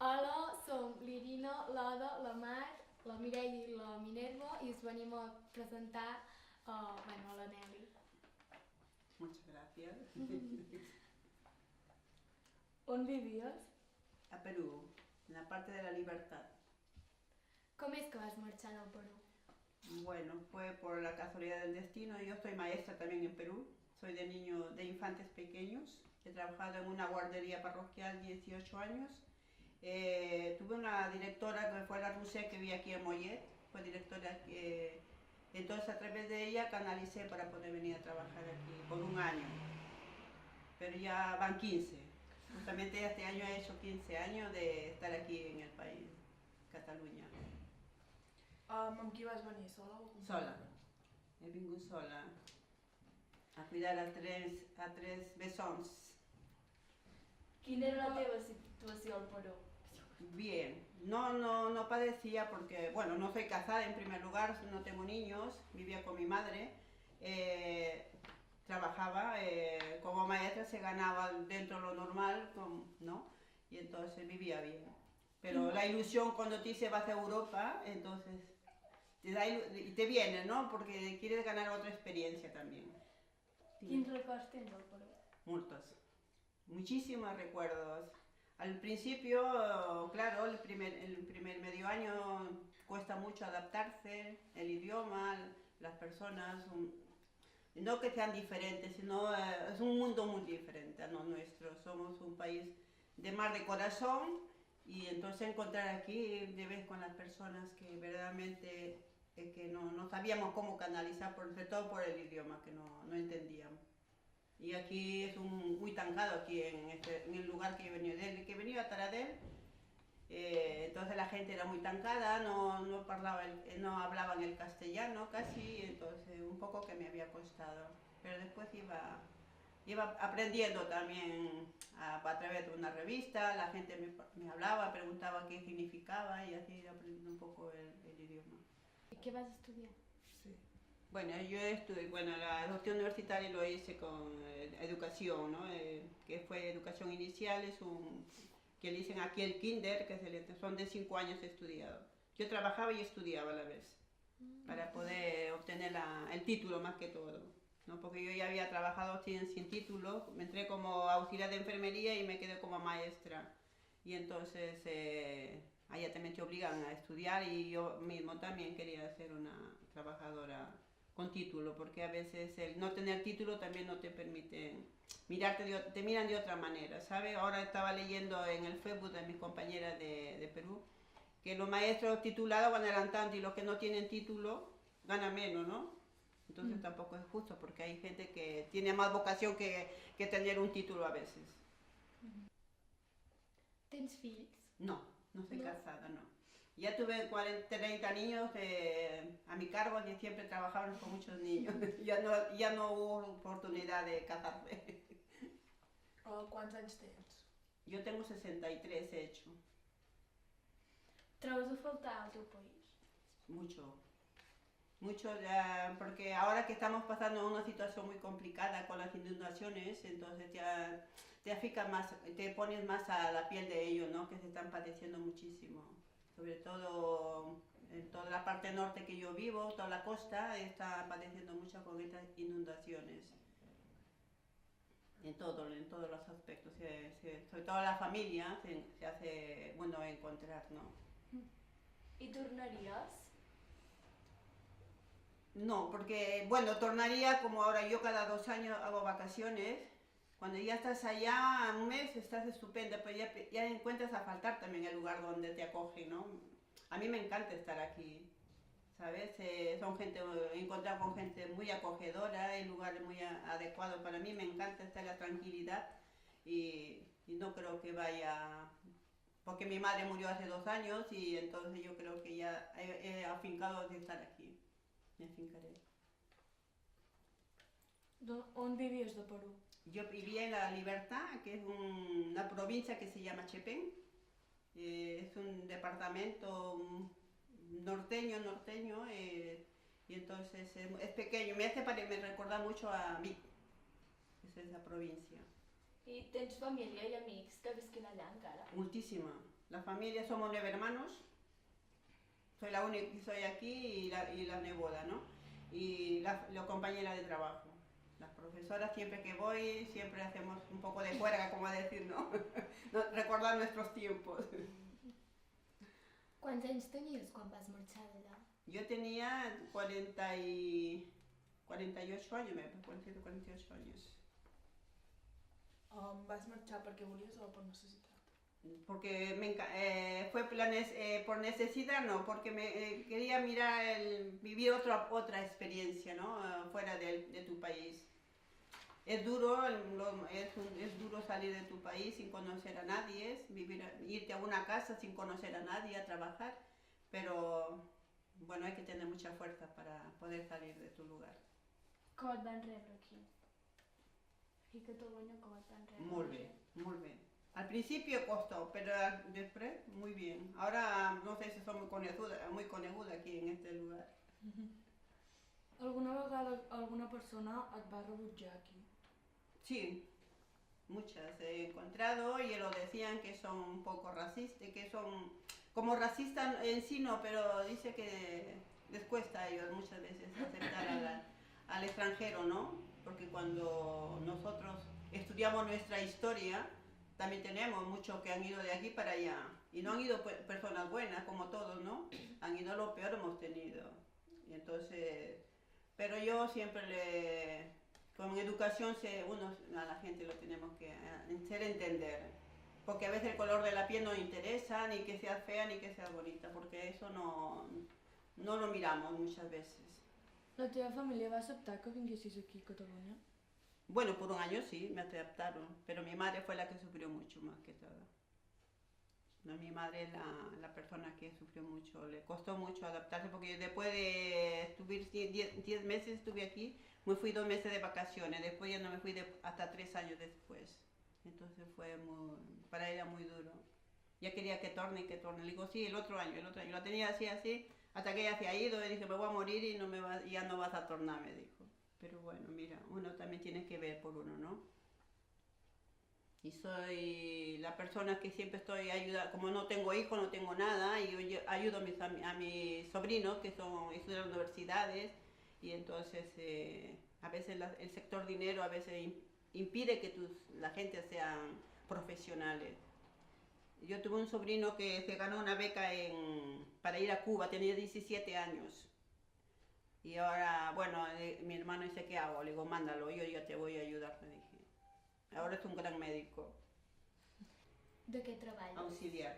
Hola, som l'Irina, l'Ada, la Mar, la Mireia i la Minerva i us venim a presentar la Nelly. Muchas gracias. On vivies? A Perú, en la parte de la libertad. Com és que vas marxar del Perú? Bueno, fue por la casualidad del destino. Yo soy maestra también en Perú. Soy de niños, de infantes pequeños. He trabajado en una guardería parroquial 18 años. Tuve una directora que fue la Rusia que vi aquí en Mollet. Fue directora que... Entonces a través de ella canalicé para poder venir a trabajar aquí por un año. Pero ya van 15. Justamente este año he hecho 15 años de estar aquí en el país, Cataluña. Amb qui vas venir, sola o acompanyada? Sola. He vingut sola a cuidar a tres bessons. Quina era la teva situació al Perú? Bien, no padecía porque, bueno, no soy casada en primer lugar, no tengo niños, vivía con mi madre, trabajaba como maestra, se ganaba dentro de lo normal, ¿no? Y entonces vivía bien. Pero la ilusión cuando te vas a Europa, entonces te viene, ¿no? Porque quieres ganar otra experiencia también. Quins records tens del Perú? Muchos, muchísimos recuerdos. Al principio, claro, el primer medio año cuesta mucho adaptarse, el idioma, las personas, no que sean diferentes, sino es un mundo muy diferente a lo nuestro. Somos un país de mar de corazón y entonces encontrar aquí de vez con las personas que verdaderamente que no sabíamos cómo canalizar, sobre todo por el idioma que no entendíamos. Y aquí es muy tancado, aquí en el lugar que he venido a Taradell, entonces la gente era muy tancada, no hablaban el castellano casi, entonces un poco que me había costado. Pero después iba aprendiendo también a través de una revista, la gente me hablaba, preguntaba qué significaba y así iba aprendiendo un poco el idioma. I què vas estudiar? Sí. Bueno, yo estudié, la educación universitaria lo hice con educación, ¿no? Que fue educación inicial, que le dicen aquí el kinder, son de 5 años estudiado. Yo trabajaba y estudiaba a la vez, para poder obtener el título más que todo, ¿no? Porque yo ya había trabajado sin título, me entré como auxiliar de enfermería y me quedé como maestra. Y entonces allá también te obligan a estudiar y yo mismo también quería ser una trabajadora con título, porque a veces el no tener título también no te permite mirarte, te miran de otra manera, ¿sabes? Ahora estaba leyendo en el Facebook de mis compañeras de Perú, que los maestros titulados ganan tanto y los que no tienen título ganan menos, ¿no? Entonces tampoco es justo, porque hay gente que tiene más vocación que tener un título a veces. Tens fills? No soy casada, no. Ya tuve 30 niños a mi cargo y siempre trabajaban con muchos niños. Ya no hubo oportunidad de casarme. Quants anys tens? Yo tengo 63 hecho. Trobes a faltar al teu país? Mucho, porque ahora que estamos pasando una situación muy complicada con las inundaciones, entonces ya te pones más a la piel de ellos, ¿no? Que se están padeciendo muchísimo. Sobre todo en toda la parte norte que yo vivo, toda la costa, está padeciendo mucho con estas inundaciones. En todos los aspectos, sobre todo la familia se hace bueno encontrar, ¿no? I tornaries? No, porque, bueno, tornaría como ahora yo cada 2 años hago vacaciones. Cuando ya estás allá un mes estás estupenda, pero ya encuentras a faltar también el lugar donde te acogen, ¿no? A mí me encanta estar aquí, ¿sabes? He encontrado con gente muy acogedora, el lugar es muy adecuado para mí, me encanta estar en la tranquilidad y no creo que vaya... Porque mi madre murió hace 2 años y entonces yo creo que ya he afincado de estar aquí. Me afincaré. On vivies de Perú? Yo vivía en La Libertad, que es una provincia que se llama Chepén. Es un departamento norteño, y entonces es pequeño. Me recuerda mucho a Vic, que es esa provincia. I tens família i amics que visquin allà encara? Moltíssima, La familia, somos 9 hermanos. Soy la única que soy aquí y la neboda, ¿no? Y la compañera de trabajo. Las profesoras, siempre que voy, siempre hacemos un poco de juerga, como decir, ¿no? Recordar nuestros tiempos. Quants anys tenies quan vas marxar d'allà? Yo tenía 48 años, me parece, 48 años. Vas marxar perquè volies o per necessitat? Porque fue por necesidad, no, porque quería mirar, vivir otra experiencia, ¿no? Fuera de tu país. Es duro, es duro salir de tu país sin conocer a nadie, irte a una casa sin conocer a nadie, a trabajar, pero bueno, hay que tener mucha fuerza para poder salir de tu lugar. Com et van rebre aquí? Aquí a Catalunya com et van rebre? Muy bien, muy bien. Al principio costó, pero después muy bien. Ahora no sé si soy muy coneguda aquí en este lugar. Alguna vegada alguna persona et va rebutjar aquí? Sí, muchas he encontrado y lo decían que son un poco racistas, que son como racistas en sí no, pero dice que les cuesta a ellos muchas veces aceptar al extranjero, ¿no? Porque cuando nosotros estudiamos nuestra historia, también tenemos muchos que han ido de aquí para allá y no han ido personas buenas como todos, ¿no? Han ido lo peor hemos tenido. Y entonces, pero yo siempre con educación a la gente lo tenemos que hacer entender, porque a veces el color de la piel no interesa, ni que sea fea ni que sea bonita, porque eso no lo miramos muchas veces. La teva família va acceptar que vinguessis aquí a Catalunya? Bueno, por un año sí, me adaptaron, pero mi madre fue la que sufrió mucho más que todo. No, mi madre es la persona que sufrió mucho, le costó mucho adaptarse, porque después de estuve 10 meses estuve aquí, me fui 2 meses de vacaciones, después ya no me fui hasta 3 años después. Entonces para ella muy duro. Ya quería que torne. Le digo, sí, el otro año. La tenía así, hasta que ella se ha ido y dije, me voy a morir y ya no vas a tornar, me dijo. Pero bueno, mira, uno también tiene que ver por uno, ¿no? Y soy la persona que siempre estoy ayudando, como no tengo hijos, no tengo nada, y yo ayudo a mis sobrinos que estudian en universidades, y entonces a veces el sector dinero a veces impide que la gente sean profesionales. Yo tuve un sobrino que se ganó una beca para ir a Cuba, tenía 17 años. Y ahora, bueno, mi hermano dice, ¿qué hago? Le digo, mándalo, yo ya te voy a ayudar, me dije. Ahora es un gran médico. De què treballes? Auxiliar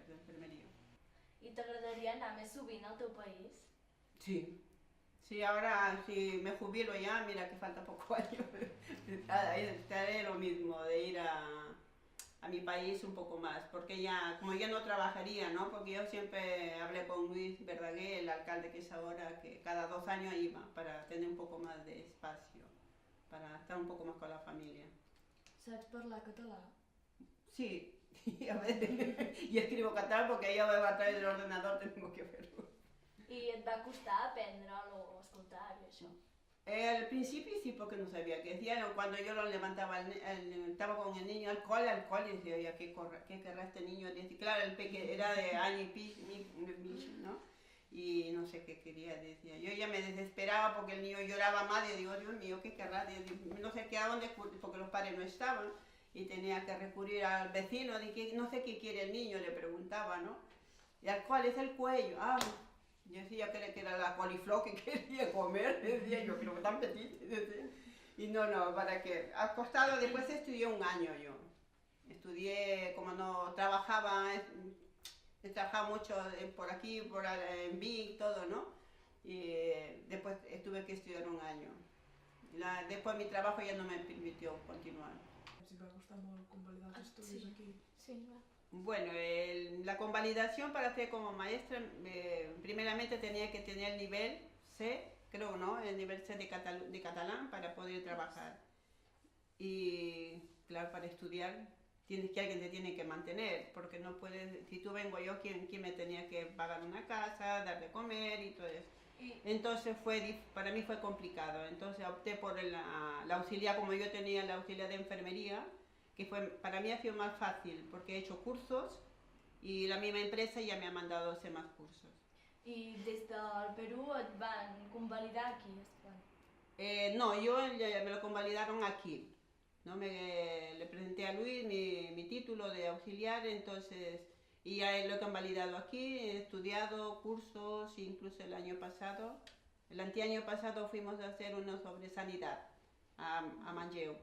de enfermería. I t'agradaria anar més sovint al teu país? Sí. Sí, ahora si me jubilo ya, mira que falta poco años. Estaré lo mismo, de ir a mi país un poco más, porque ya, como ya no trabajaría, ¿no? Porque yo siempre hablé con Luis Verdaguer, el alcalde que es ahora, que cada 2 años iba para tener un poco más de espacio, para estar un poco más con la familia. Saps parlar català? Sí, a veces, y escribo catalán porque yo a través del ordenador tengo que verlo. I et va costar aprendre-lo o escoltar i això? Al principio sí, porque no sabía qué decía. Cuando yo lo levantaba, estaba con el niño alcohol, y decía, oye, ¿qué querrá este niño? Y claro, el peque era de año y pico, ¿no? Y no sé qué quería, decía. Yo ya me desesperaba porque el niño lloraba más, y digo, Dios mío, ¿qué querrá? No sé qué a dónde, porque los padres no estaban, y tenía que recurrir al vecino, no sé qué quiere el niño, le preguntaba, ¿no? Y alcohol es el cuello, yo decía que era la coliflor que quería comer, decía yo, pero tan petit, decía. Y no, ¿para qué? Al costado, después estudié 1 año yo. Estudié, como no trabajaba, trabajaba mucho por aquí, en Vic, todo, ¿no? Y después tuve que estudiar 1 año. Después mi trabajo ya no me permitió continuar. Si va costar molt convalidar els estudis sí. aquí. Sí, va. Bueno, la convalidación para hacer como maestra, primeramente tenía que tener el nivel C, creo, ¿no? El nivel C de catalán para poder trabajar. Y claro, para estudiar alguien te tiene que mantener, porque no puedes, si tú vengo yo, ¿quién me tenía que pagar una casa, dar de comer y todo eso? Entonces para mí fue complicado, entonces opté por la auxiliar, como yo tenía la auxiliar de enfermería, que para mí ha sido más fácil, porque he hecho cursos y la misma empresa ya me ha mandado a hacer más cursos. I des del Perú et van convalidar aquí a Espanya. No, me lo convalidaron aquí. ¿No? Le presenté a Luis mi título de auxiliar, entonces, y ya lo he convalidado aquí, he estudiado cursos, incluso el anteaño pasado fuimos a hacer uno sobre sanidad a Manlleu.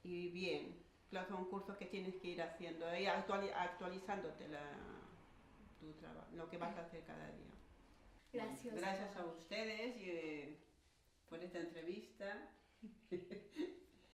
Y bien, claro, son cursos que tienes que ir haciendo y actualizándote tu trabajo, lo que vas a hacer cada día. Gràcies. Gracias a ustedes por esta entrevista.